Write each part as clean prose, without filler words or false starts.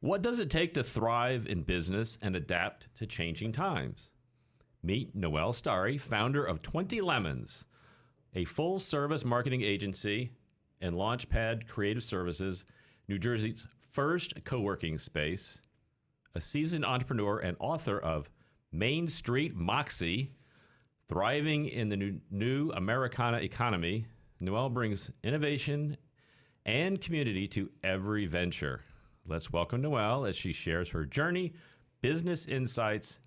What does it take to thrive in business and adapt to changing times? Meet Noelle Stary, founder of 20 Lemons, a full-service marketing agency and Launchpad Creative Services, New Jersey's first co-working space, a seasoned entrepreneur and author of Main Street Moxie, thriving in the new Americana economy. Noelle brings innovation and community to every venture. Let's welcome Noelle as she shares her journey, business insights,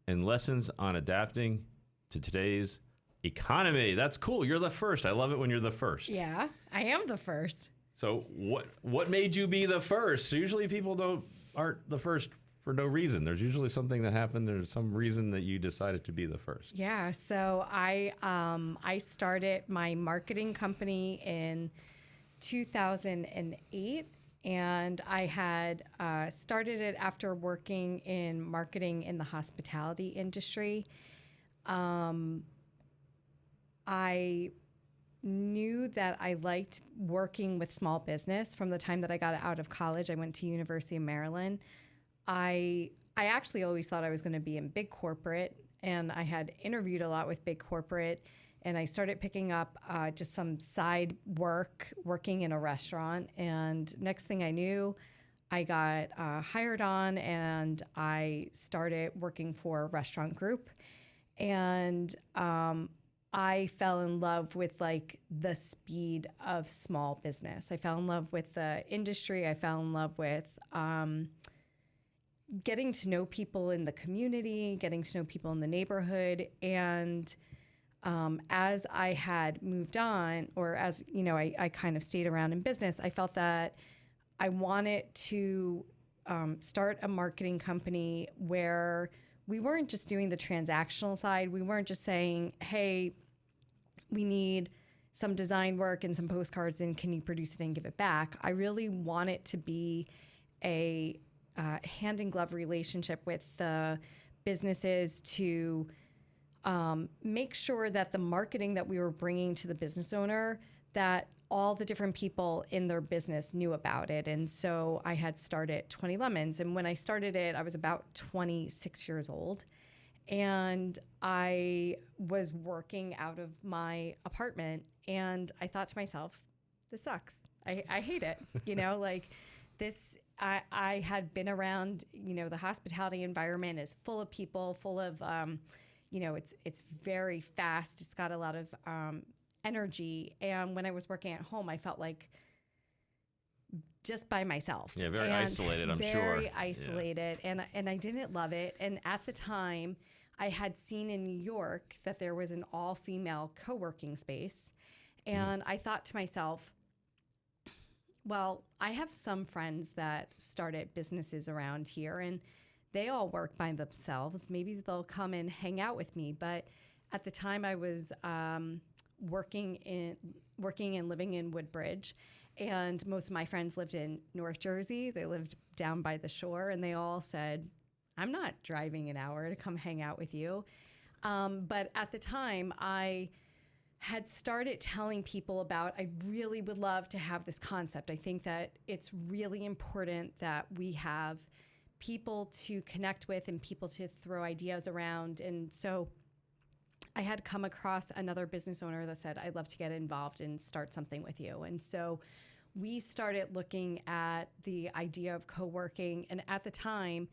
and lessons on adapting to today's economy. That's cool. You're the first. I love it when you're the first. Yeah, I am the first. So what made you be the first? Usually people aren't the first for no reason. There's usually something that happened. There's some reason that you decided to be the first. Yeah, so I started my marketing company in 2008, and I had started it after working in marketing in the hospitality industry. I knew that I liked working with small business from the time that I got out of college. I went to University of Maryland. I actually always thought I was going to be in big corporate, and I had interviewed a lot with big corporate, and I started picking up just some side work, working in a restaurant. And next thing I knew, I got hired on, and I started working for a restaurant group. And I fell in love with like the speed of small business. I fell in love with the industry. I fell in love with getting to know people in the community, getting to know people in the neighborhood. And as I had moved on, or as, you know, I kind of stayed around in business, I felt that I wanted to start a marketing company where we weren't just doing the transactional side. We weren't just saying, hey, we need some design work and some postcards, and can you produce it and give it back? I really want it to be a hand in glove relationship with the businesses to make sure that the marketing that we were bringing to the business owner, that all the different people in their business knew about it. And so I had started 20 Lemons. And when I started it, I was about 26 years old. And I was working out of my apartment, and I thought to myself, this sucks. I hate it. You know, like this, I had been around, you know, the hospitality environment is full of people, full of, you know, it's very fast. It's got a lot of energy. And when I was working at home, I felt like just by myself. Yeah, very isolated, I'm sure. Very isolated. Yeah. And I didn't love it. And at the time, I had seen in New York that there was an all-female co-working space. And I thought to myself, well, I have some friends that started businesses around here, and they all work by themselves. Maybe they'll come and hang out with me. But at the time, I was working and living in Woodbridge, and most of my friends lived in North Jersey. They lived down by the shore, and they all said, I'm not driving an hour to come hang out with you. But at the time, I had started telling people about, I really would love to have this concept. I think that it's really important that we have people to connect with and people to throw ideas around. And so I had come across another business owner that said, I'd love to get involved and start something with you. And so we started looking at the idea of co-working. And at the time,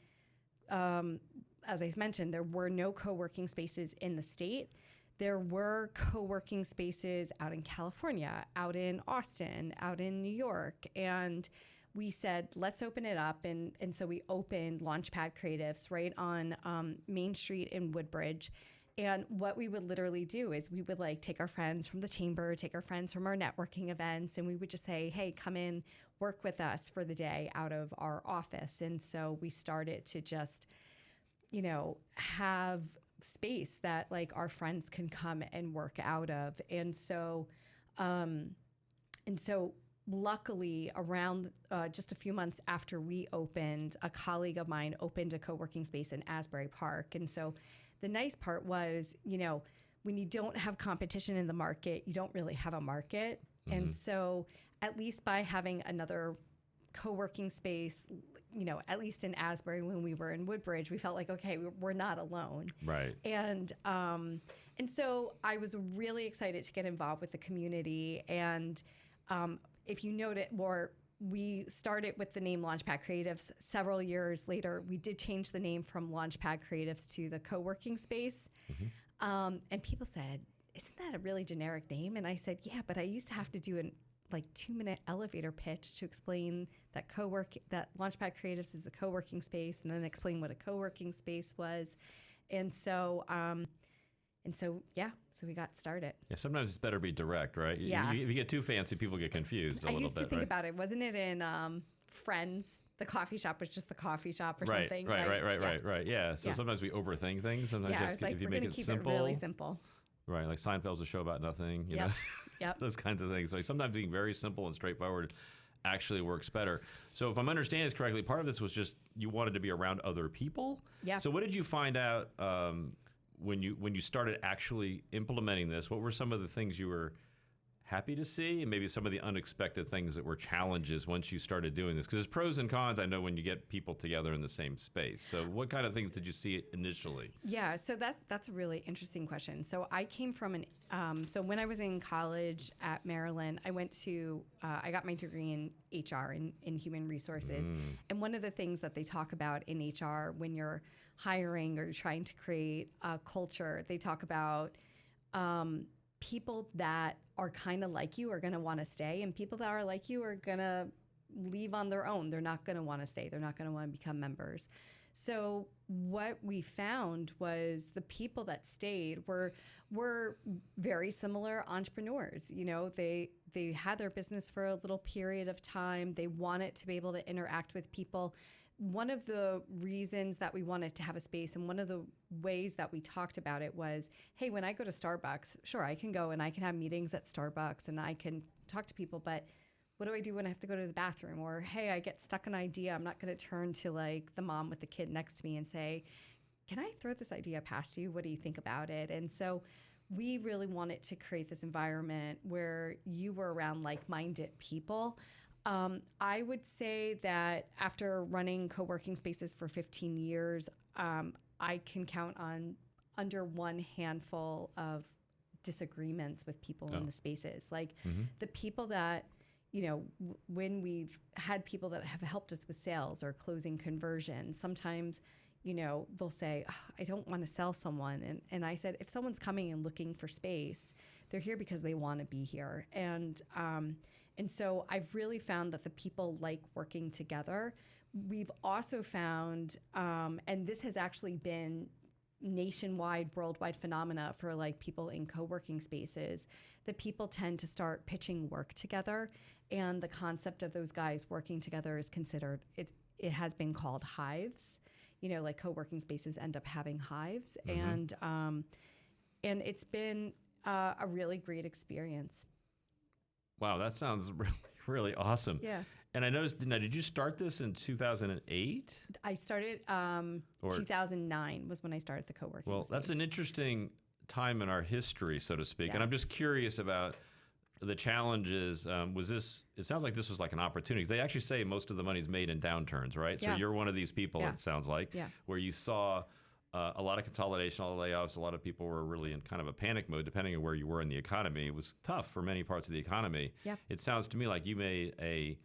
as I mentioned, there were no co-working spaces in the state. There were co-working spaces out in California, out in Austin, out in New York. And we said, let's open it up. And so we opened Launchpad Creatives right on Main Street in Woodbridge. And what we would literally do is we would like take our friends from the chamber, take our friends from our networking events, and we would just say, hey, come in, work with us for the day out of our office. And so we started to just, you know, have space that like our friends can come and work out of. And so luckily around just a few months after we opened, a colleague of mine opened a co-working space in Asbury Park. And so the nice part was, you know, when you don't have competition in the market, you don't really have a market. Mm-hmm. And so at least by having another co-working space at least in Asbury, when we were in Woodbridge, we felt like, okay, we're not alone. Right. And so I was really excited to get involved with the community. And if you note it more, we started with the name Launchpad Creatives. Several years later, we did change the name from Launchpad Creatives to the co-working space. And people said, isn't that a really generic name? And I said, yeah, but I used to have to do an 2-minute elevator pitch to explain that Launchpad Creatives is a co-working space, and then explain what a co-working space was. And so we got started. Yeah, sometimes it's better to be direct, right? Yeah. If you get too fancy, people get confused a little bit. I used to think right? about it. Wasn't it in Friends? The coffee shop was just the coffee shop or Right, something. right. Yeah. So sometimes we overthink things. Sometimes I was like, if you we're make going to it keep simple. it really simple. Right, like Seinfeld's a show about nothing, you know, Yep. those kinds of things. So sometimes being very simple and straightforward actually works better. So if I'm understanding this correctly, part of this was just you wanted to be around other people. Yeah. So what did you find out when you started actually implementing this? What were some of the things you were happy to see, and maybe some of the unexpected things that were challenges once you started doing this? Because there's pros and cons, I know, when you get people together in the same space. So what kind of things did you see initially? Yeah, so that's a really interesting question. So I came from so when I was in college at Maryland, I got my degree in HR, in human resources. And one of the things that they talk about in HR when you're hiring or trying to create a culture, they talk about people that are kind of like you are going to want to stay, and people that are like you are going to leave on their own. They're not going to want to stay. They're not going to want to become members. So what we found was the people that stayed were very similar entrepreneurs. They had their business for a little period of time. They wanted to be able to interact with people. One of the reasons that we wanted to have a space, and one of the ways that we talked about it, was, hey, when I go to Starbucks, sure, I can go and I can have meetings at Starbucks and I can talk to people, but what do I do when I have to go to the bathroom? Or, hey, I get stuck an idea. I'm not going to turn to the mom with the kid next to me and say, can I throw this idea past you? What do you think about it? And so we really wanted to create this environment where you were around like-minded people. I would say that after running co-working spaces for 15 years, I can count on under one handful of disagreements with people in the spaces. The people that, when we've had people that have helped us with sales or closing conversions, sometimes, they'll say, oh, I don't want to sell someone. And I said, if someone's coming and looking for space, they're here because they want to be here. And so I've really found that the people like working together. We've also found, and this has actually been nationwide, worldwide phenomena for people in co-working spaces, that people tend to start pitching work together. And the concept of those guys working together is considered, it has been called hives. Co-working spaces end up having hives. And it's been a really great experience. Wow, that sounds really, really awesome. Yeah. And I noticed, now, did you start this in 2008? I started, 2009 was when I started the co-working space. That's an interesting time in our history, so to speak. Yes. And I'm just curious about the challenges. It sounds like this was like an opportunity. They actually say most of the money is made in downturns, right? Yeah. So you're one of these people, it sounds like, where you saw a lot of consolidation, a lot of layoffs. A lot of people were really in kind of a panic mode, depending on where you were in the economy. It was tough for many parts of the economy. Yeah. It sounds to me like you made a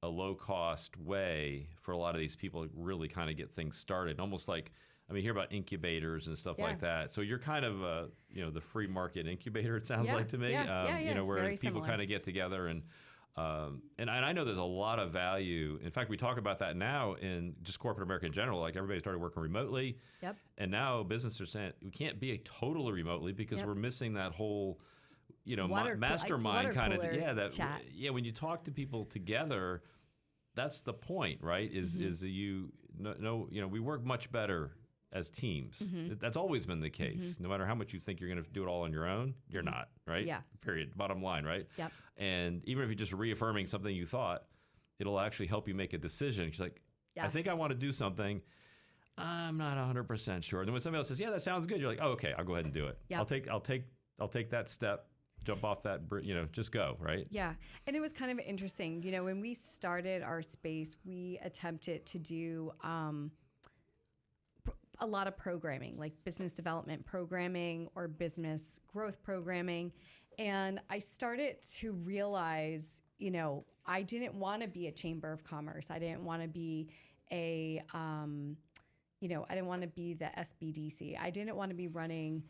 low-cost way for a lot of these people to really kind of get things started. Almost like, you hear about incubators and stuff like that. So you're kind of, the free market incubator, it sounds like to me. Where Very people similar. kind of get together and I know there's a lot of value. In fact, we talk about that now in just corporate America in general. Like everybody started working remotely. Yep. And now businesses are saying we can't be totally remotely because we're missing that whole, mastermind kind of chat. when you talk to people together, that's the point, right? Is we work much better as teams. That's always been the case. No matter how much you think you're going to do it all on your own, you're not, right? Yeah. Period. Bottom line, right? Yep. And even if you're just reaffirming something you thought, it'll actually help you make a decision. She's like, I think I want to do something. I'm not 100% sure. And then when somebody else says, yeah, that sounds good, you're like, oh, okay, I'll go ahead and do it. Yep. I'll take that step jump off that, just go, right? Yeah. And it was kind of interesting. When we started our space, we attempted to do a lot of programming, like business development programming or business growth programming. And I started to realize, I didn't want to be a chamber of commerce. I didn't want to be I didn't want to be the SBDC. I didn't want to be running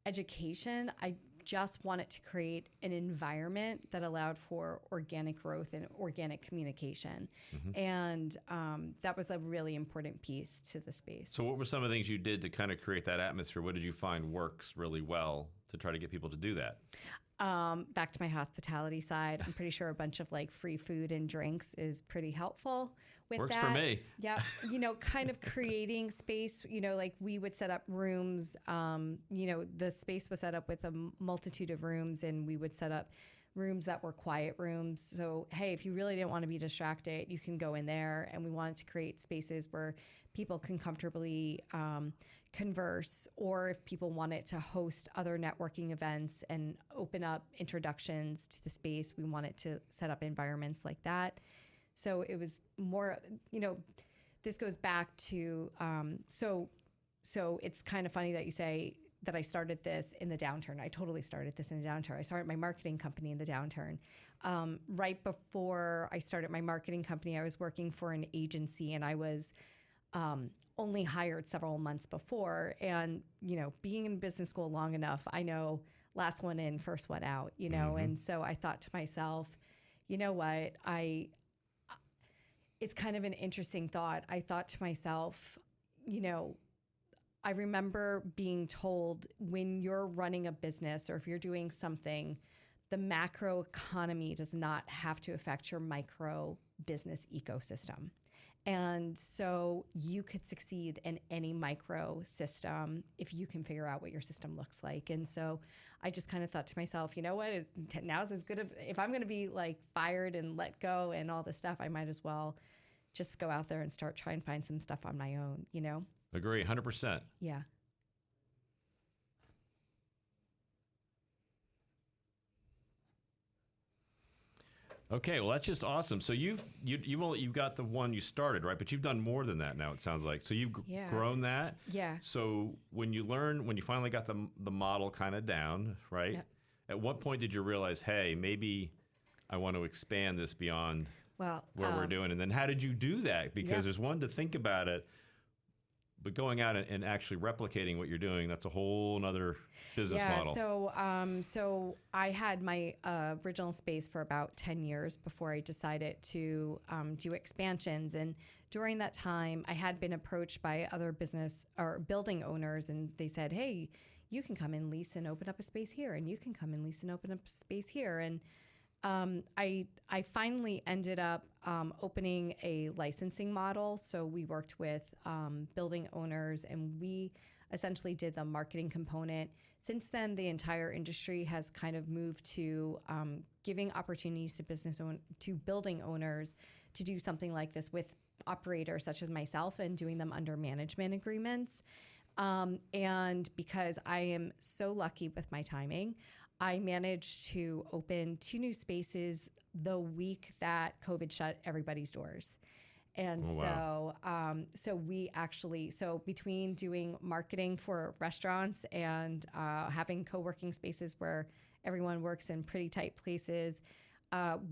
education. I just wanted to create an environment that allowed for organic growth and organic communication. And that was a really important piece to the space. So what were some of the things you did to kind of create that atmosphere? What did you find works really well to try to get people to do that? Back to my hospitality side, I'm pretty sure a bunch of like free food and drinks is pretty helpful with Works that. for me. Yeah. Kind of creating space, like we would set up rooms, the space was set up with a multitude of rooms, and we would set up rooms that were quiet rooms. So, hey, if you really didn't want to be distracted, you can go in there. And we wanted to create spaces where people can comfortably converse, or if people wanted to host other networking events and open up introductions to the space, we wanted to set up environments like that. So it was more, this goes back to, so it's kind of funny that you say that I started this in the downturn. I totally started this in the downturn. I started my marketing company in the downturn. Right before I started my marketing company, I was working for an agency, and I was only hired several months before. And, being in business school long enough, I know last one in, first one out, and so I thought to myself, you know what, it's kind of an interesting thought. I thought to myself, I remember being told, when you're running a business or if you're doing something, the macro economy does not have to affect your micro business ecosystem. And so you could succeed in any micro system if you can figure out what your system looks like. And so I just kind of thought to myself, you know what, now's as good if I'm going to be like fired and let go and all this stuff, I might as well just go out there and start trying to find some stuff on my own, Agree, 100%. Yeah. Okay, well that's just awesome. So you've got the one you started, right? But you've done more than that now. It sounds like. So you've grown that. Yeah. So when you finally got the model kind of down, right? Yep. At what point did you realize, hey, maybe I want to expand this beyond where we're doing? And then how did you do that? Because there's one to think about it, but going out and actually replicating what you're doing, that's a whole nother business model. So I had my original space for about 10 years before I decided to do expansions. And during that time, I had been approached by other business or building owners, and they said, hey, you can come and lease and open up a space here, and you can come and lease and open up a space here. And I finally ended up opening a licensing model. So we worked with building owners, and we essentially did the marketing component. Since then, the entire industry has kind of moved to giving opportunities to building owners to do something like this with operators such as myself, and doing them under management agreements. And because I am so lucky with my timing, I managed to open 2 new spaces the week that COVID shut everybody's doors. And so between doing marketing for restaurants and having co-working spaces where everyone works in pretty tight places,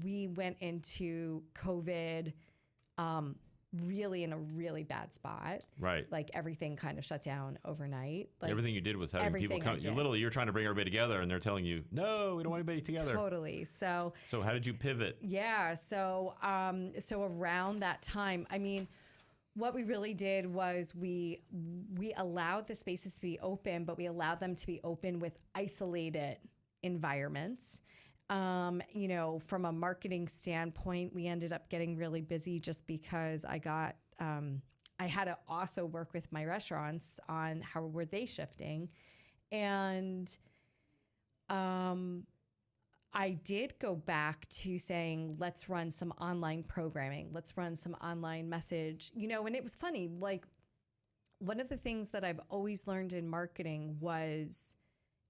we went into COVID really in a really bad spot. Right. Like everything kind of shut down overnight. Like everything you did was having people come. You're trying to bring everybody together, and they're telling you, no, we don't want anybody together. Totally. So how did you pivot? Yeah. So around that time, I mean, what we really did was we allowed the spaces to be open, but we allowed them to be open with isolated environments. From a marketing standpoint, we ended up getting really busy just because I had to also work with my restaurants on how were they shifting. And I did go back to saying, let's run some online programming. Let's run some online message, and it was funny. Like, one of the things that I've always learned in marketing was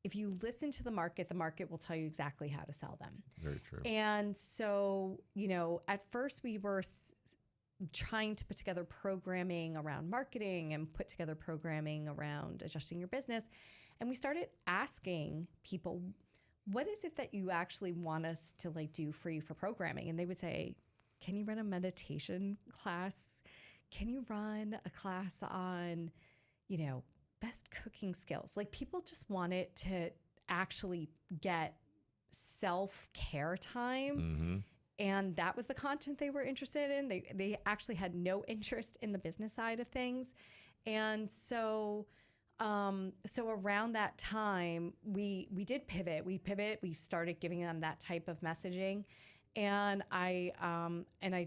if you listen to the market will tell you exactly how to sell them. Very true. And so, at first we were trying to put together programming around marketing and put together programming around adjusting your business. And we started asking people, what is it that you actually want us to do for you for programming? And they would say, can you run a meditation class? Can you run a class on, best cooking skills? People just wanted to actually get self-care time. Mm-hmm. And that was the content they were interested in. They actually had no interest in the business side of things. And so around that time, we did pivot. We started giving them that type of messaging. And I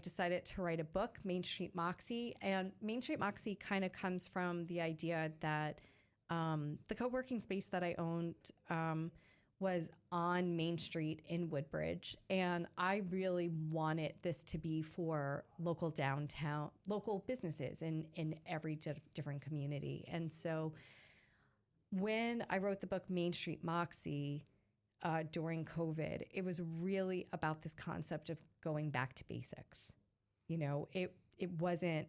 decided to write a book, Main Street Moxie. And Main Street Moxie kind of comes from the idea that the co-working space that I owned was on Main Street in Woodbridge. And I really wanted this to be for local businesses in every different community. And so when I wrote the book, Main Street Moxie, during COVID, it was really about this concept of going back to basics. It wasn't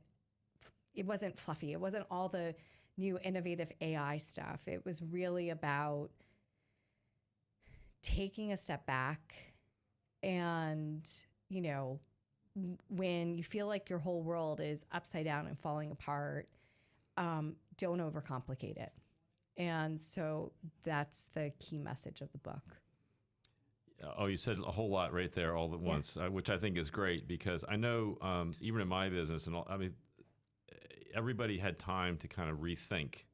fluffy. It wasn't all the new innovative AI stuff. It was really about taking a step back and, when you feel like your whole world is upside down and falling apart, don't overcomplicate it. And so that's the key message of the book. Oh, you said a whole lot right there all at once, which I think is great because I know even in my business, everybody had time to kind of rethink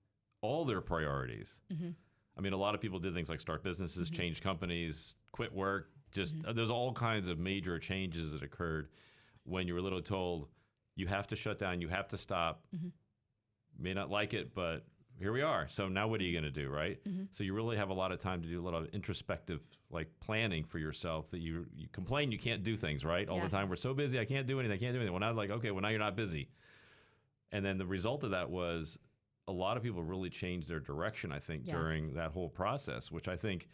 all their priorities. Mm-hmm. I mean, a lot of people did things like start businesses, mm-hmm. change companies, quit work. Just mm-hmm. There's all kinds of major changes that occurred when you were literally told you have to shut down, you have to stop. Mm-hmm. May not like it, but here we are. So now what are you going to do, right? Mm-hmm. So you really have a lot of time to do a lot of introspective planning for yourself that you complain you can't do things, right? All the time. We're so busy, I can't do anything. Well, now okay, well now you're not busy. And then the result of that was a lot of people really changed their direction, I think, during that whole process, which I think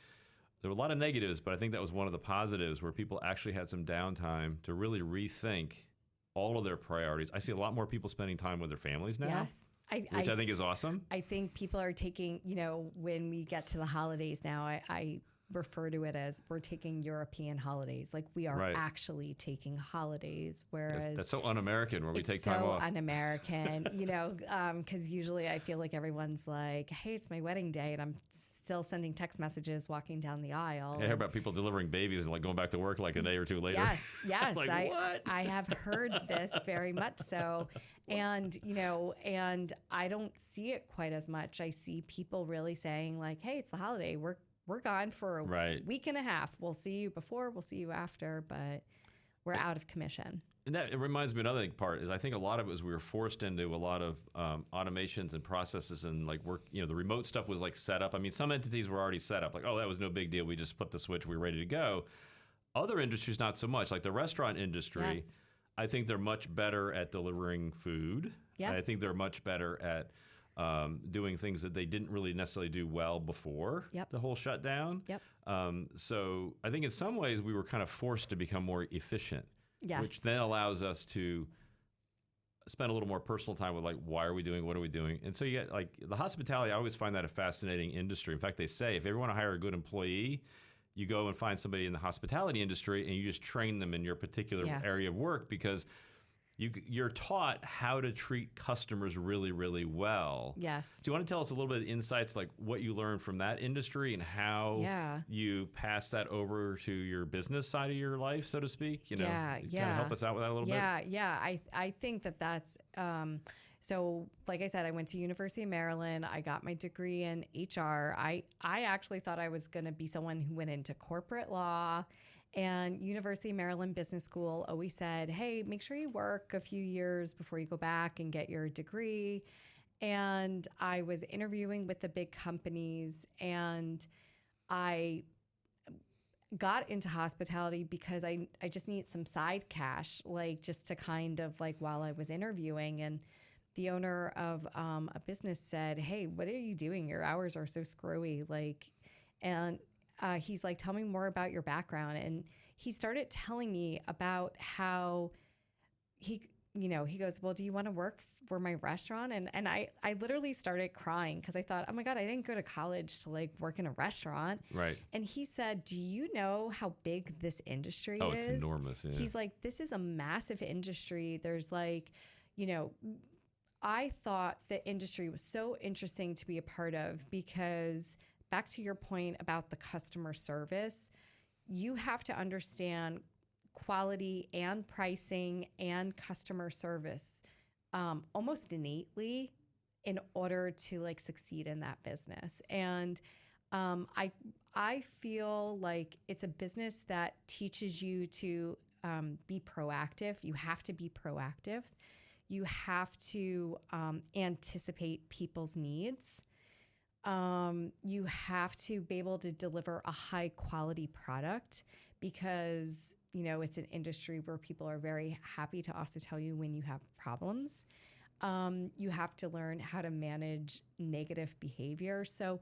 there were a lot of negatives, but I think that was one of the positives where people actually had some downtime to really rethink all of their priorities. I see a lot more people spending time with their families now. Yes. Which I think is awesome. I think people are taking, when we get to the holidays now, I refer to it as we're taking European holidays. We are actually taking holidays, whereas that's so un-American where we take time off. So un-American, because usually I feel like everyone's like, hey, it's my wedding day, and I'm still sending text messages walking down the aisle. I hear about people delivering babies and going back to work a day or two later. Yes, what? I have heard this very much so. And, and I don't see it quite as much. I see people really saying hey, it's the holiday. We're gone for a week and a half. We'll see you before, we'll see you after, but we're out of commission. And that it reminds me another part is I think a lot of it was we were forced into a lot of automations and processes and work. The remote stuff was set up. I mean, some entities were already set up. That was no big deal. We just flipped the switch. We were ready to go. Other industries, not so much. Like the restaurant industry. Yes. I think they're much better at delivering food. Yes. I think they're much better at doing things that they didn't really necessarily do well before the whole shutdown. Yep. So I think in some ways we were kind of forced to become more efficient, which then allows us to spend a little more personal time with why are we doing, what are we doing? And so you get the hospitality, I always find that a fascinating industry. In fact, they say if you ever want to hire a good employee, you go and find somebody in the hospitality industry and you just train them in your particular area of work because you're taught how to treat customers really, really well. Yes. Do you want to tell us a little bit of insights, what you learned from that industry and how you pass that over to your business side of your life, so to speak? Kind of help us out with that a little bit? Yeah. I think that's... So like I said, I went to University of Maryland. I got my degree in HR. I actually thought I was going to be someone who went into corporate law. And University of Maryland Business School always said, hey, make sure you work a few years before you go back and get your degree. And I was interviewing with the big companies, and I got into hospitality because I just needed some side cash, just to kind of while I was interviewing. And the owner of a business said, hey, what are you doing? Your hours are so screwy. And he's like, tell me more about your background. And he started telling me about how he goes, well, do you want to work for my restaurant? And I literally started crying because I thought, oh my God, I didn't go to college to like work in a restaurant. Right. And he said, do you know how big this industry is? Oh, it's enormous. Yeah. He's like, this is a massive industry. There's like, I thought the industry was so interesting to be a part of because back to your point about the customer service, you have to understand quality and pricing and customer service almost innately in order to like succeed in that business. And I feel like it's a business that teaches you to be proactive. You have to be proactive. You have to anticipate people's needs. You have to be able to deliver a high quality product because, it's an industry where people are very happy to also tell you when you have problems. You have to learn how to manage negative behavior. So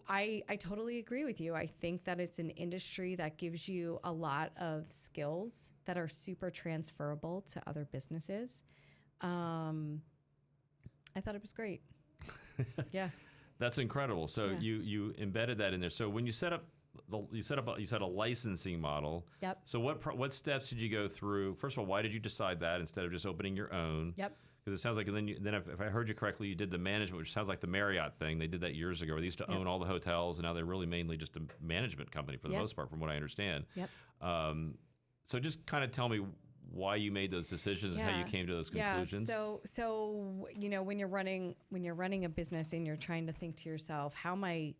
I totally agree with you. I think that it's an industry that gives you a lot of skills that are super transferable to other businesses. I thought it was great. Yeah. That's incredible. So Yeah. you embedded that in there. So when you set up a licensing model. Yep. So what steps did you go through? First of all, why did you decide that instead of just opening your own? Yep. Because it sounds like, and then if I heard you correctly, you did the management, which sounds like the Marriott thing. They did that years ago, where they used to Yep. own all the hotels, and now they're really mainly just a management company for the Yep. most part, from what I understand. Yep. So just kind of tell me why you made those decisions and how you came to those conclusions. Yeah. So when you're running a business and you're trying to think to yourself, how am I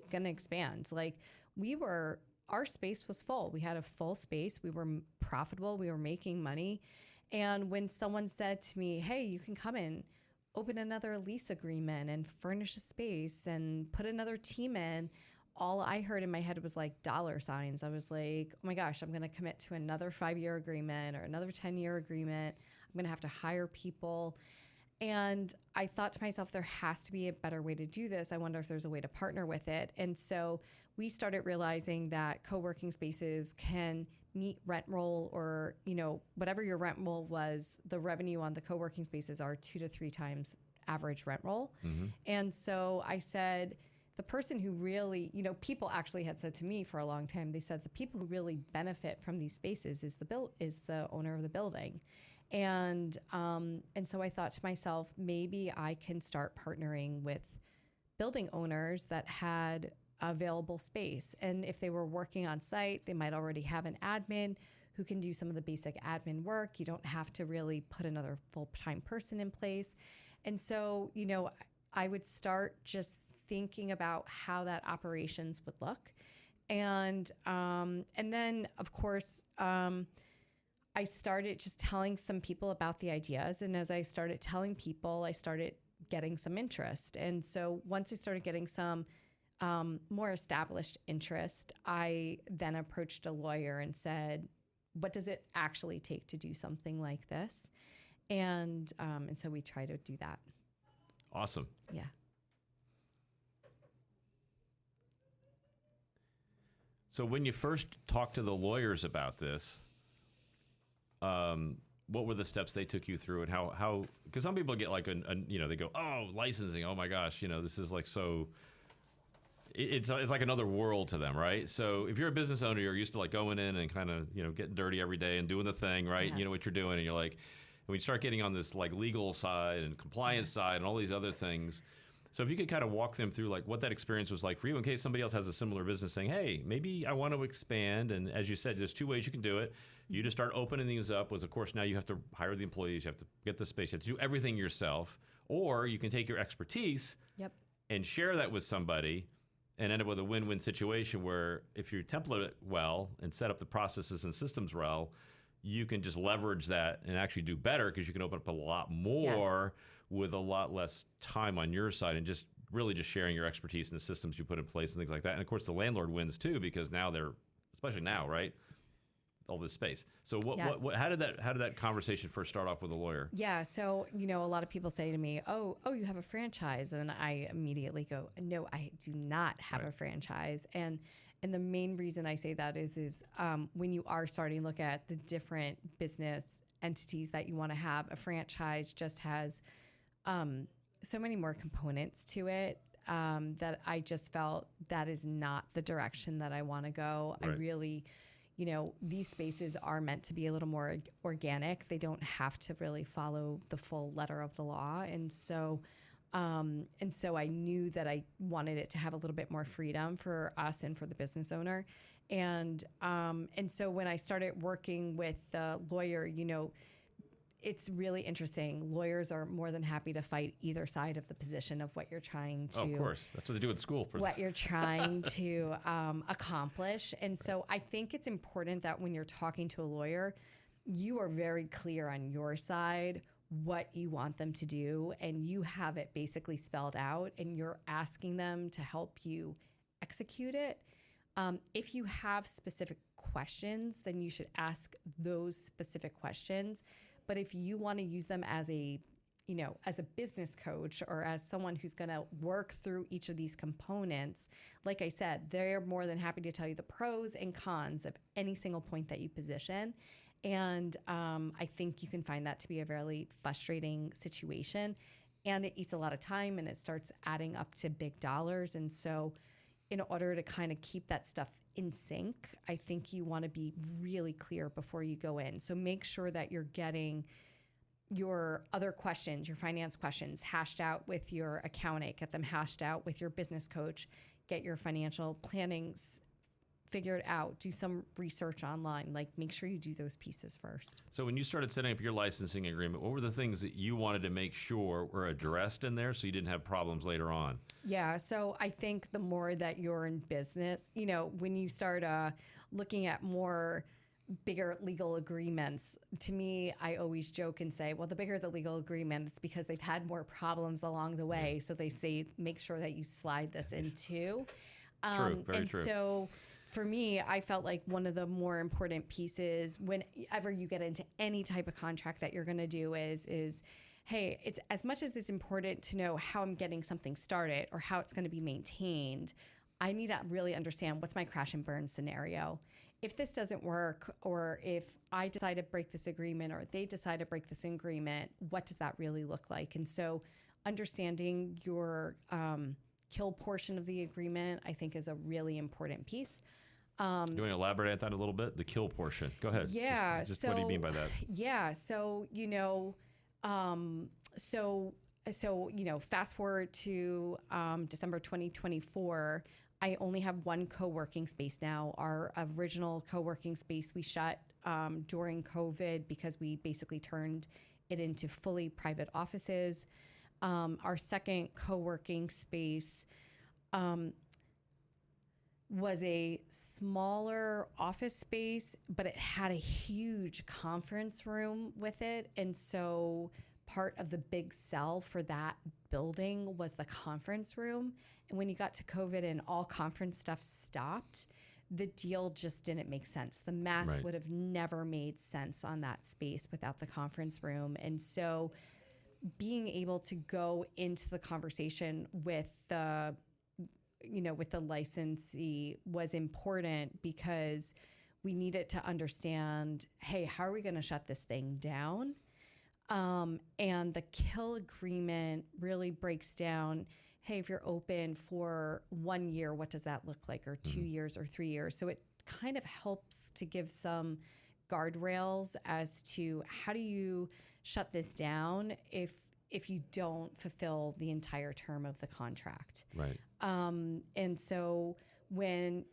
going to expand? Like our space was full. We had a full space. We were profitable. We were making money. And when someone said to me, hey, you can come in, open another lease agreement and furnish a space and put another team in, all I heard in my head was like dollar signs. I was like, oh my gosh, I'm going to commit to another 5-year agreement or another 10-year agreement. I'm going to have to hire people. And I thought to myself, there has to be a better way to do this. I wonder if there's a way to partner with it. And so we started realizing that co-working spaces can meet rent roll, or, whatever your rent roll was, the revenue on the co-working spaces are 2 to 3 times average rent roll. Mm-hmm. And so I said, the person who really, people actually had said to me for a long time, they said the people who really benefit from these spaces is the owner of the building. And so I thought to myself, maybe I can start partnering with building owners that had available space. And if they were working on site, they might already have an admin who can do some of the basic admin work. You don't have to really put another full-time person in place. And so, I would start just thinking about how that operations would look. And then, of course, I started just telling some people about the ideas. And as I started telling people, I started getting some interest. And so once I started getting some more established interest, I then approached a lawyer and said, what does it actually take to do something like this? And so we try to do that. Awesome. Yeah. So when you first talked to the lawyers about this, what were the steps they took you through, and how? Because some people get like they go, oh, licensing, oh my gosh, this is like so. It's like another world to them, right? So if you're a business owner, you're used to like going in and kind of getting dirty every day and doing the thing, right? Yes. You know what you're doing, and you're like, when you start getting on this like legal side and compliance side and all these other things. So if you could kind of walk them through like what that experience was like for you, in case somebody else has a similar business saying, hey, maybe I want to expand. And as you said, there's 2 ways you can do it. You just start opening things up, was of course now you have to hire the employees, you have to get the space, you have to do everything yourself. Or you can take your expertise and share that with somebody and end up with a win-win situation where if you template it well and set up the processes and systems well, you can just leverage that and actually do better because you can open up a lot more with a lot less time on your side and just really just sharing your expertise and the systems you put in place and things like that. And of course, the landlord wins too because now they're, especially now, right? all this space. So Yes. how did that conversation first start off with a lawyer? Yeah. So, a lot of people say to me, oh, you have a franchise. And I immediately go, no, I do not have a franchise. And the main reason I say that is when you are starting to look at the different business entities that you want to have, a franchise just has so many more components to it that I just felt that is not the direction that I want to go. Right. I really, these spaces are meant to be a little more organic. They don't have to really follow the full letter of the law. And so I knew that I wanted it to have a little bit more freedom for us and for the business owner. And so when I started working with the lawyer, it's really interesting. Lawyers are more than happy to fight either side of the position of what you're trying to. Oh, of course, that's what they do at school. What you're trying to accomplish. And so I think it's important that when you're talking to a lawyer, you are very clear on your side what you want them to do, and you have it basically spelled out, and you're asking them to help you execute it. If you have specific questions, then you should ask those specific questions. But if you want to use them as a business coach or as someone who's going to work through each of these components, like I said, they're more than happy to tell you the pros and cons of any single point that you position. And I think you can find that to be a very frustrating situation, and it eats a lot of time, and it starts adding up to big dollars. And so in order to kind of keep that stuff in sync, I think you want to be really clear before you go in. So make sure that you're getting your other questions, your finance questions, hashed out with your accountant, get them hashed out with your business coach, get your financial plannings figured out, do some research online, like make sure you do those pieces first. So when you started setting up your licensing agreement, what were the things that you wanted to make sure were addressed in there so you didn't have problems later on? Yeah, so I think the more that you're in business, when you start looking at more bigger legal agreements, to me, I always joke and say, well, the bigger the legal agreement, it's because they've had more problems along the way. So they say, make sure that you slide this in too. True, very true. So for me, I felt like one of the more important pieces whenever you get into any type of contract that you're going to do is, hey, it's as much as it's important to know how I'm getting something started or how it's going to be maintained, I need to really understand what's my crash and burn scenario. If this doesn't work, or if I decide to break this agreement or they decide to break this agreement, what does that really look like? And so understanding your kill portion of the agreement, I think, is a really important piece. You want to elaborate on that a little bit? The kill portion. Go ahead. Yeah. Just what do you mean by that? Yeah. So, fast forward to December 2024, I only have one co-working space now. Our original co-working space we shut during COVID because we basically turned it into fully private offices. Our second co-working space was a smaller office space, but it had a huge conference room with it. And so part of the big sell for that building was the conference room. And when you got to COVID and all conference stuff stopped, the deal just didn't make sense. The math would have never made sense on that space without the conference room. And so being able to go into the conversation with the licensee was important because we needed to understand, hey, how are we going to shut this thing down? And the kill agreement really breaks down, hey, if you're open for 1 year, what does that look like? Or 2 years or 3 years? So it kind of helps to give some guardrails as to how do you shut this down if you don't fulfill the entire term of the contract. Right. And so when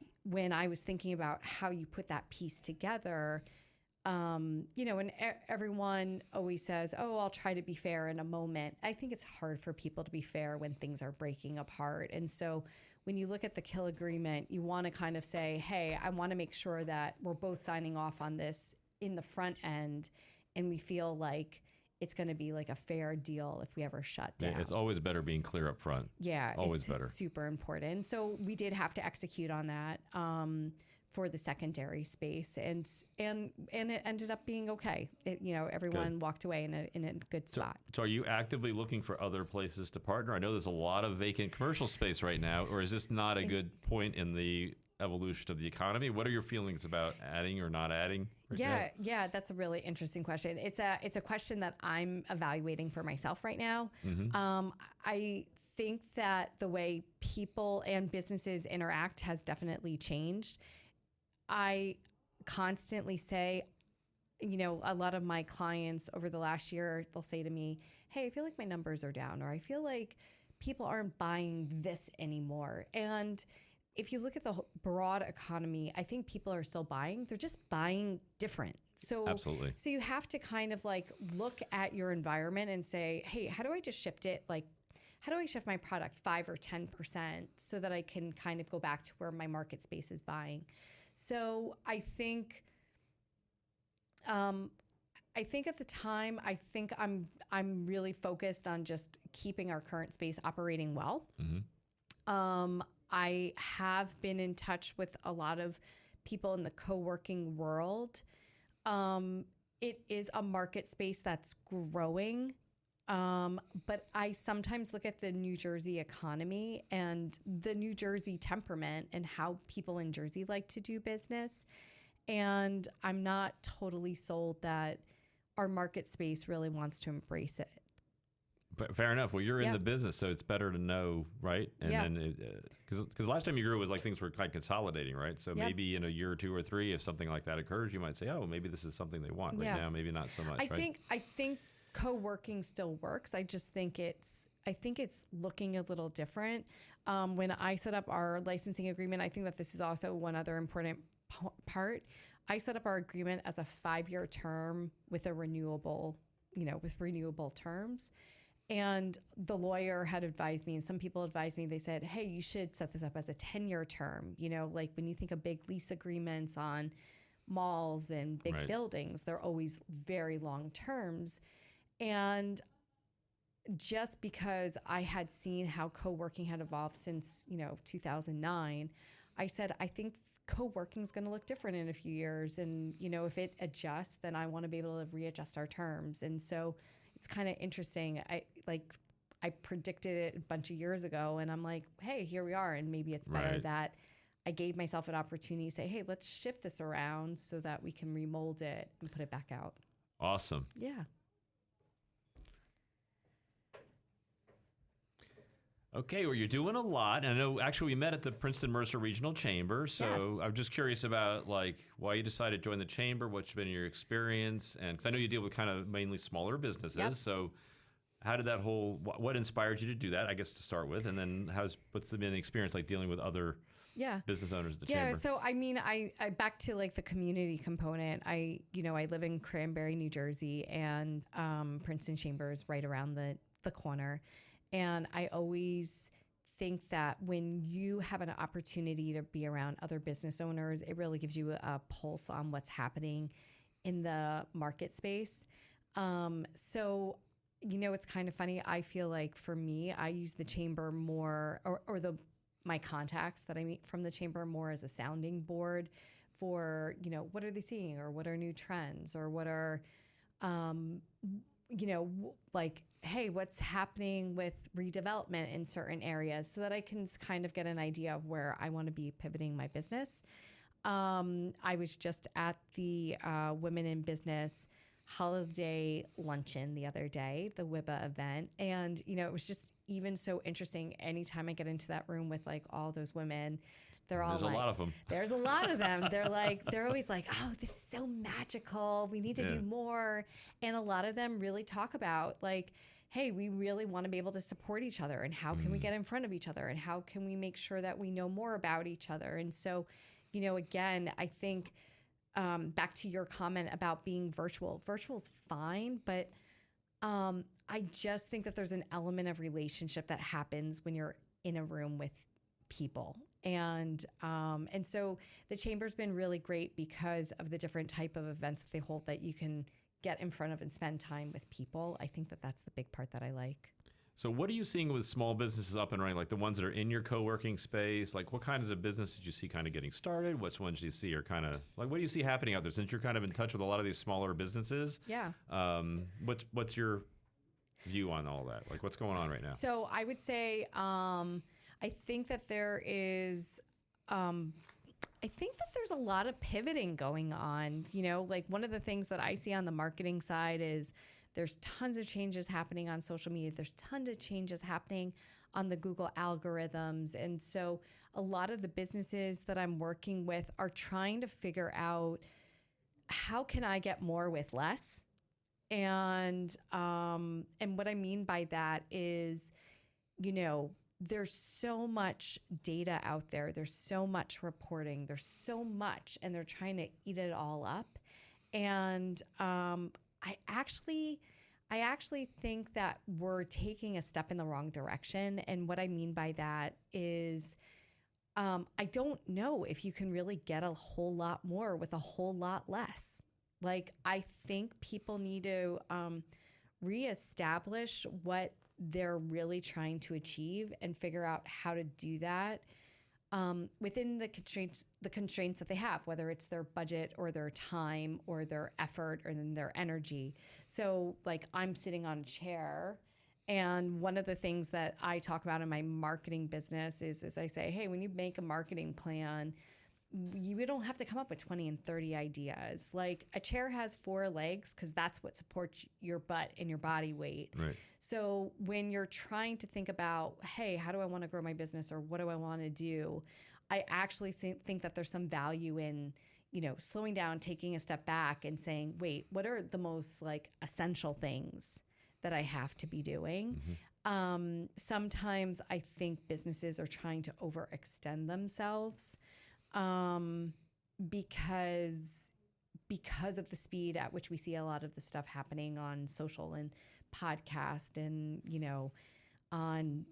I was thinking about how you put that piece together, and everyone always says, oh, I'll try to be fair in a moment. I think it's hard for people to be fair when things are breaking apart. And so when you look at the kill agreement, you want to kind of say, hey, I want to make sure that we're both signing off on this in the front end, and we feel like it's going to be like a fair deal if we ever shut down. Yeah, it's always better being clear up front. Yeah, always it's better. Super important. So we did have to execute on that. for the secondary space, and it ended up being okay. Everyone walked away in a good spot. So are you actively looking for other places to partner? I know there's a lot of vacant commercial space right now, or is this not a good point in the evolution of the economy? What are your feelings about adding or not adding? Yeah, that's a really interesting question. It's a question that I'm evaluating for myself right now. I think that the way people and businesses interact has definitely changed. I constantly say, a lot of my clients over the last year, they'll say to me, hey, I feel like my numbers are down, or I feel like people aren't buying this anymore. And if you look at the broad economy, I think people are still buying. They're just buying different. So Absolutely. So you have to kind of like look at your environment and say, hey, how do I just shift it? Like, how do I shift my product 5 or 10% so that I can kind of go back to where my market space is buying? So I think at the time, I'm really focused on just keeping our current space operating well. I have been in touch with a lot of people in the co-working world. It is a market space that's growing. But I sometimes look at the New Jersey economy and the New Jersey temperament and how people in Jersey like to do business. And I'm not totally sold that our market space really wants to embrace it. But fair enough. Well, you're in the business, so it's better to know, right? And then, because last time you grew, it was like things were kind of consolidating, right? So maybe in a year or 2 or 3, if something like that occurs, you might say, oh, maybe this is something they want. Right now, maybe not so much. I think co-working still works. I just think it's looking a little different. When I set up our licensing agreement, I think that this is also one other important part. I set up our agreement as a 5-year term with a renewable terms. And the lawyer had advised me, and some people advised me, they said, hey, you should set this up as a 10-year term. Like when you think of big lease agreements on malls and big buildings, they're always very long terms. And just because I had seen how co-working had evolved since, 2009, I said, I think co-working is going to look different in a few years. And, if it adjusts, then I want to be able to readjust our terms. And so it's kind of interesting. I predicted it a bunch of years ago, and I'm like, hey, here we are. And maybe it's better that I gave myself an opportunity to say, hey, let's shift this around so that we can remold it and put it back out. Awesome. Yeah. Okay, well, you're doing a lot. And I know actually we met at the Princeton Mercer Regional Chamber. So I'm just curious about why you decided to join the chamber, what's been your experience, and because I know you deal with kind of mainly smaller businesses. Yep. So how did what inspired you to do that, I guess, to start with? And then what's been the experience like dealing with other business owners at the chamber? Yeah, so I mean, I back to the community component. I live in Cranberry, New Jersey, and Princeton Chamber is right around the corner. And I always think that when you have an opportunity to be around other business owners, it really gives you a pulse on what's happening in the market space. So, it's kind of funny. I feel like for me, I use the chamber more or my contacts that I meet from the chamber more as a sounding board for, what are they seeing, or what are new trends, or what are, hey, what's happening with redevelopment in certain areas, so that I can kind of get an idea of where I want to be pivoting my business. I was just at the Women in Business holiday luncheon the other day, the WIBA event. And, it was just even so interesting. Anytime I get into that room with all those women, they're all There's a lot of them. There's a lot of them. They're always like, oh, this is so magical. We need to do more. And a lot of them really talk about hey, we really want to be able to support each other, and how can we get in front of each other, and how can we make sure that we know more about each other. And so, again, I think back to your comment about being virtual is fine, but I just think that there's an element of relationship that happens when you're in a room with people. And so the chamber's been really great because of the different type of events that they hold that you can get in front of and spend time with people. I think that that's the big part that I like. So what are you seeing with small businesses up and running, like the ones that are in your co-working space? Like what kinds of businesses did you see kind of getting started? Which ones do you see are kind of like, what do you see happening out there since you're kind of in touch with a lot of these smaller businesses? Yeah. What's your view on all that? Like what's going on right now? So I would say, I think that there's a lot of pivoting going on. You know, like one of the things that I see on the marketing side is there's tons of changes happening on social media. There's tons of changes happening on the Google algorithms. And so a lot of the businesses that I'm working with are trying to figure out, how can I get more with less? And what I mean by that is, you know, there's so much data out there. There's so much reporting. There's so much, and they're trying to eat it all up. And I actually think that we're taking a step in the wrong direction. And what I mean by that is, I don't know if you can really get a whole lot more with a whole lot less. Like, I think people need to reestablish what they're really trying to achieve and figure out how to do that within the constraints that they have, whether it's their budget or their time or their effort or then their energy. So like I'm sitting on a chair, and one of the things that I talk about in my marketing business is I say, hey, when you make a marketing plan, you don't have to come up with 20 and 30 ideas. Like a chair has 4 legs because that's what supports your butt and your body weight. Right. So when you're trying to think about, hey, how do I want to grow my business or what do I want to do? I actually think that there's some value in, you know, slowing down, taking a step back and saying, wait, what are the most like essential things that I have to be doing? Mm-hmm. Sometimes I think businesses are trying to overextend themselves because of the speed at which we see a lot of the stuff happening on social and podcast and, you know, on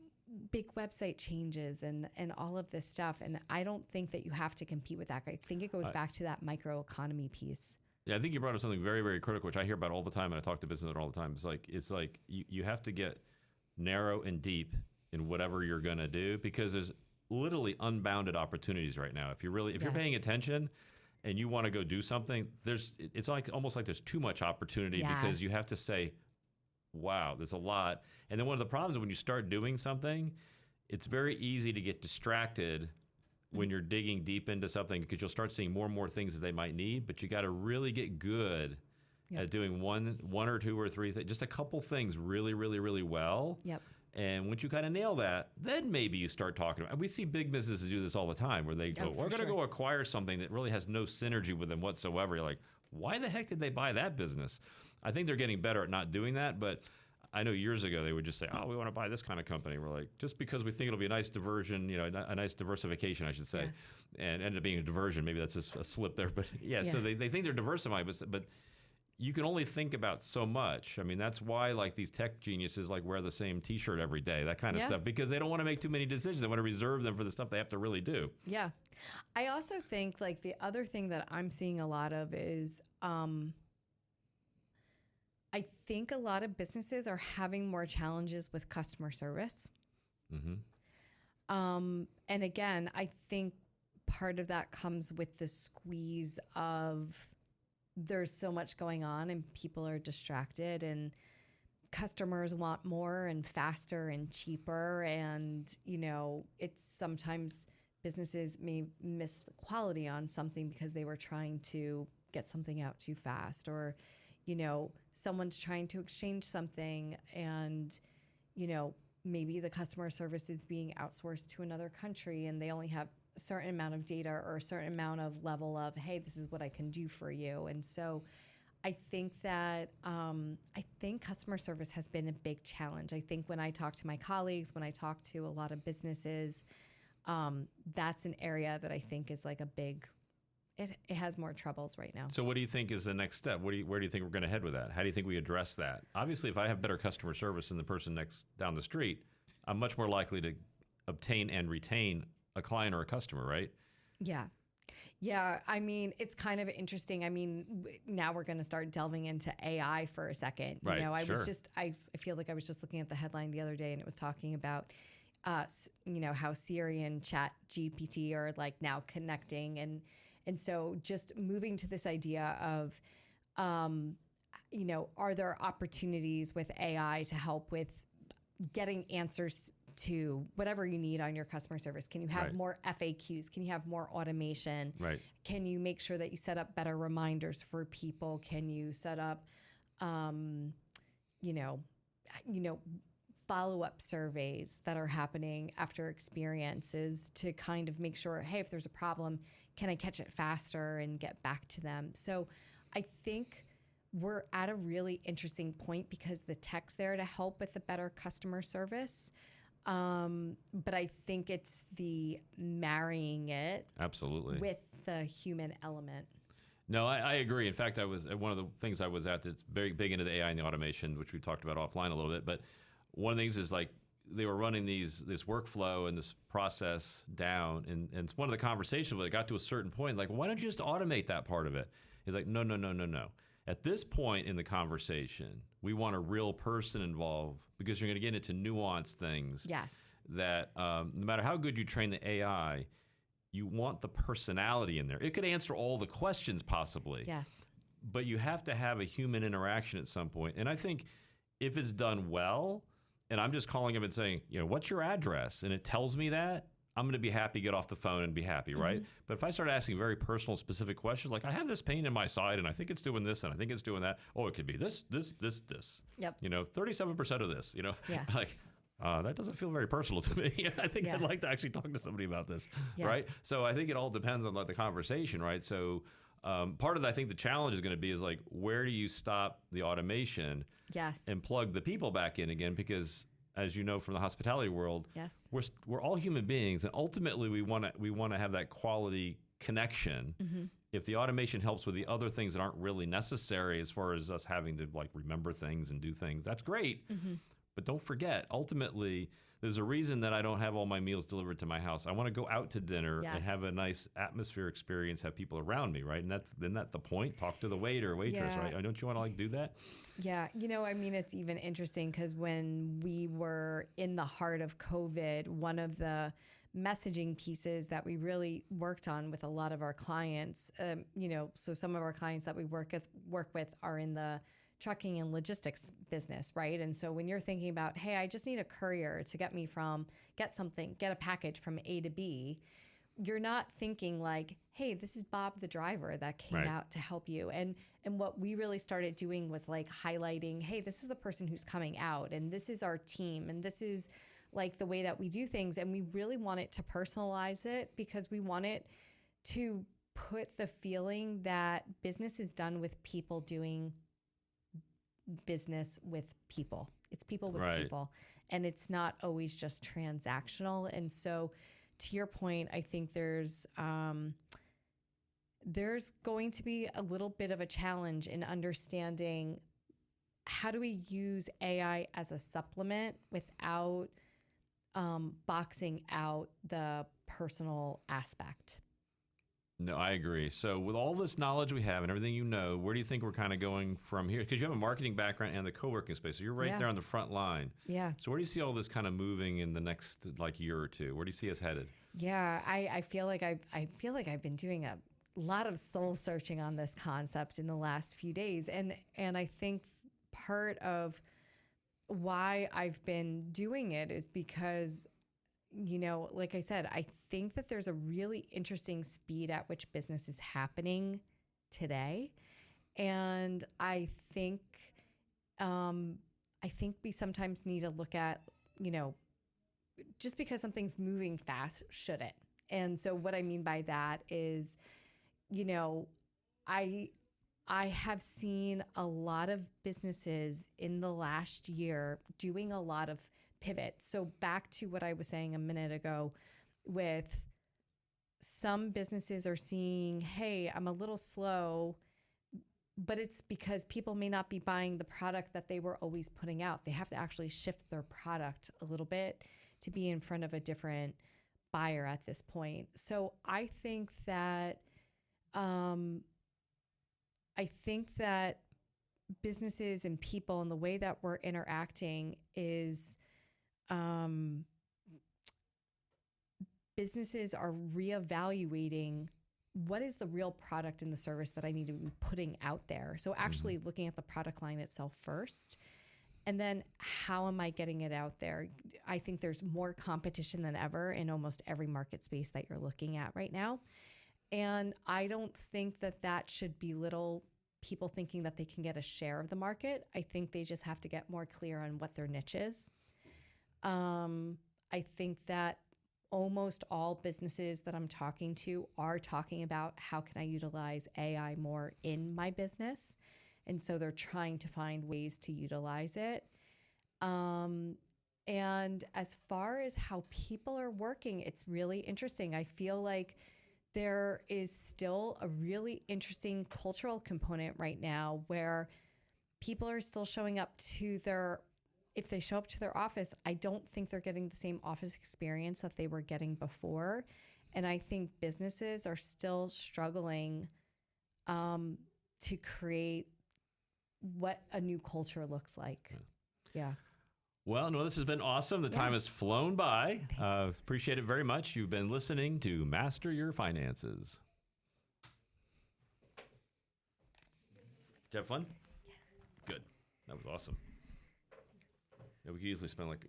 big website changes and all of this stuff. And I don't think that you have to compete with that. I think it goes back to that microeconomy piece. Yeah, I think you brought up something very, very critical, which I hear about all the time, and I talk to business owners all the time. It's like you have to get narrow and deep in whatever you're going to do, because there's literally unbounded opportunities right now. If you're paying attention and you want to go do something, it's like almost like there's too much opportunity because you have to say, wow, there's a lot. And then one of the problems when you start doing something, it's very easy to get distracted when you're digging deep into something, because you'll start seeing more and more things that they might need, but you got to really get good at doing one or two or three things, just a couple things really, really, really well. Yep. And once you kind of nail that, then maybe you start talking about. We see big businesses do this all the time, where they go, "We're going to go acquire something that really has no synergy with them whatsoever." You're like, "Why the heck did they buy that business?" I think they're getting better at not doing that, but I know years ago they would just say, "Oh, we want to buy this kind of company." We're like, just because we think it'll be a nice diversion, you know, a nice diversification, I should say, and ended up being a diversion. Maybe that's just a slip there, but so they think they're diversified, but you can only think about so much. I mean, that's why like these tech geniuses like wear the same T-shirt every day, that kind of stuff, because they don't want to make too many decisions. They want to reserve them for the stuff they have to really do. Yeah. I also think like the other thing that I'm seeing a lot of is I think a lot of businesses are having more challenges with customer service. Mm-hmm. And again, I think part of that comes with the squeeze of there's so much going on and people are distracted and customers want more and faster and cheaper. And, you know, it's sometimes businesses may miss the quality on something because they were trying to get something out too fast, or, you know, someone's trying to exchange something and, you know, maybe the customer service is being outsourced to another country and they only have a certain amount of data or a certain amount of level of, hey, this is what I can do for you. And so I think that customer service has been a big challenge. I think when I talk to my colleagues, when I talk to a lot of businesses, that's an area that I think is like a big, it has more troubles right now. So what do you think is the next step? Where do you think we're going to head with that? How do you think we address that? Obviously, if I have better customer service than the person next down the street, I'm much more likely to obtain and retain a client or a customer, right? Yeah. Yeah, I mean, it's kind of interesting. I mean, now we're going to start delving into AI for a second. Right, You know, sure. I feel like I was just looking at the headline the other day, and it was talking about, you know, how Siri and Chat GPT are like now connecting, and so just moving to this idea of, you know, are there opportunities with AI to help with getting answers to whatever you need on your customer service? Can you have Right. more FAQs? Can you have more automation? Right. Can you make sure that you set up better reminders for people? Can you set up, you know, follow-up surveys that are happening after experiences to kind of make sure, hey, if there's a problem, can I catch it faster and get back to them? So I think we're at a really interesting point because the tech's there to help with the better customer service. But I think it's the marrying it Absolutely. with the human element. No, I agree. In fact, I was one of the things I was at that's very big into the AI and the automation, which we talked about offline a little bit. But one of the things is like they were running this workflow and this process down, and it's one of the conversations where it got to a certain point, like, why don't you just automate that part of it? He's like, no. At this point in the conversation, we want a real person involved because you're going to get into nuanced things. Yes. That no matter how good you train the AI, you want the personality in there. It could answer all the questions possibly. Yes. But you have to have a human interaction at some point. And I think if it's done well, and I'm just calling him and saying, you know, what's your address? And it tells me that, I'm going to be happy, get off the phone and be happy, right? But if I start asking very personal, specific questions, like I have this pain in my side and I think it's doing this and I think it's doing that. Oh, it could be this. Yep. You know, 37% of this, you know, Yeah. like, that doesn't feel very personal to me. I think I'd like to actually talk to somebody about this, right? So I think it all depends on like the conversation, right? So part of I think the challenge is going to be is like, where do you stop the automation Yes. and plug the people back in again? Because as you know from the hospitality world, Yes. we're all human beings, and ultimately we want to have that quality connection. If the automation helps with the other things that aren't really necessary, as far as us having to like remember things and do things, that's great. But don't forget, ultimately, there's a reason that I don't have all my meals delivered to my house. I want to go out to dinner and have a nice atmosphere experience, have people around me, right? And isn't that the point? Talk to the waiter or waitress, Yeah. right? Don't you want to like do that? Yeah. You know, I mean, it's even interesting because when we were in the heart of COVID, one of the messaging pieces that we really worked on with a lot of our clients, you know, so some of our clients that we work with are in the trucking and logistics business, right? And so when you're thinking about, hey, I just need a courier to get a package from A to B, you're not thinking like, hey, this is Bob the driver that came out to help you. And what we really started doing was like highlighting, hey, this is the person who's coming out and this is our team and this is like the way that we do things. And we really want it to personalize it because we want it to put the feeling that business is done with people doing business with people. It's people with people, and it's not always just transactional. And so to your point, I think there's going to be a little bit of a challenge in understanding how do we use AI as a supplement without boxing out the personal aspect. No, I agree. So with all this knowledge we have and everything you know, where do you think we're kind of going from here? Because you have a marketing background and the co-working space. So you're right there on the front line. Yeah. So where do you see all this kind of moving in the next like year or two? Where do you see us headed? Yeah, I feel like I've been doing a lot of soul searching on this concept in the last few days. And I think part of why I've been doing it is because, you know, like I said, I think that there's a really interesting speed at which business is happening today. And I think we sometimes need to look at, you know, just because something's moving fast, should it? And so what I mean by that is, you know, I have seen a lot of businesses in the last year doing a lot of pivots. So back to what I was saying a minute ago with some businesses are seeing, hey, I'm a little slow, but it's because people may not be buying the product that they were always putting out. They have to actually shift their product a little bit to be in front of a different buyer at this point. So I think that I think that businesses and people and the way that we're interacting is businesses are reevaluating what is the real product and the service that I need to be putting out there. So actually looking at the product line itself first, and then how am I getting it out there? I think there's more competition than ever in almost every market space that you're looking at right now. And I don't think that that should belittle people thinking that they can get a share of the market. I think they just have to get more clear on what their niche is. I think that almost all businesses that I'm talking to are talking about how can I utilize AI more in my business. And so they're trying to find ways to utilize it. And as far as how people are working, it's really interesting. I feel like there is still a really interesting cultural component right now where people are still showing up to if they show up to their office, I don't think they're getting the same office experience that they were getting before. And I think businesses are still struggling to create what a new culture looks like. Yeah. Well, no, this has been awesome. The time has flown by. Appreciate it very much. You've been listening to Master Your Finances. Did you have fun? Yeah. Good. That was awesome. Yeah, we could easily spend like